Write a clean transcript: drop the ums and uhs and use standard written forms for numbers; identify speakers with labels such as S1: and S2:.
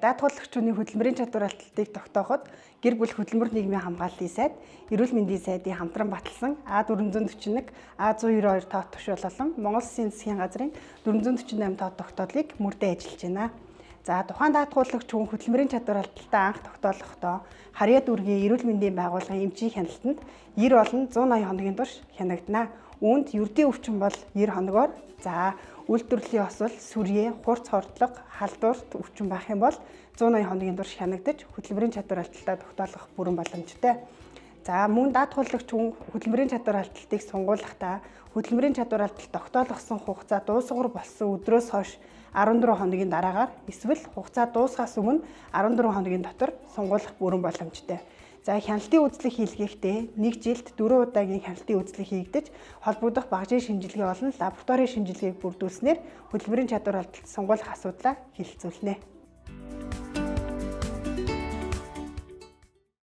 S1: даатгуулагчдын хөтөлбөрийн чадвар алдалтыг тогтооход гэр бүл хөтөлбөр нийгмийн хамгааллын сайд, эрүүл мэндийн сайдын хамтран баталсан А441, А192 тоот тушааллан Монгол Улсын засгийн газрын 448 тоот тогтоолыг мөрдөө ажиллаж байна. За тухайн даатгуулагч хүн хөтөлбөрийн чадвар алдалтаа анх тогтоолохдоо харьяа дүүргийн эрүүл мэндийн байгууллагын эмчийн хяналтанд 90 болон 180 хоногийн турш хянагдана. Үүнд ердийн өвчин бол 90 хоногоор, за үйлдвэрлэлийн освол, сүрье, хурц хордлого, халдварт өвчин байх юм бол 180 хоногийн турш хянагдаж хөтөлбөрийн чадвар алдалтаа тогтоолох бүрэн боломжтой. За мөн даатгуулагч хүн хөтөлбөрийн чадвар алдалтыг сунгуулахдаа хөтөлбөрийн чадвар алдалт тогтоолгосон хугацаа дуусгар болсон өдрөөс хойш 14 хоногийн дараагаар эсвэл хугацаа дуусгахаас өмнө 14 хоногийн дотор сунгуулах бүрэн боломжтой. За хяналтын үзлэг хийлгээхдээ 1 жилд 4 удаагийн хяналтын үзлэг хийгдэж холбогдох багажийн шинжилгээ болон лабораторийн шинжилгээг бүрдүүлснээр хөтөлбөрийн чадвар алдалт сунгуулах асуудлаа хэлэлцүүлнэ.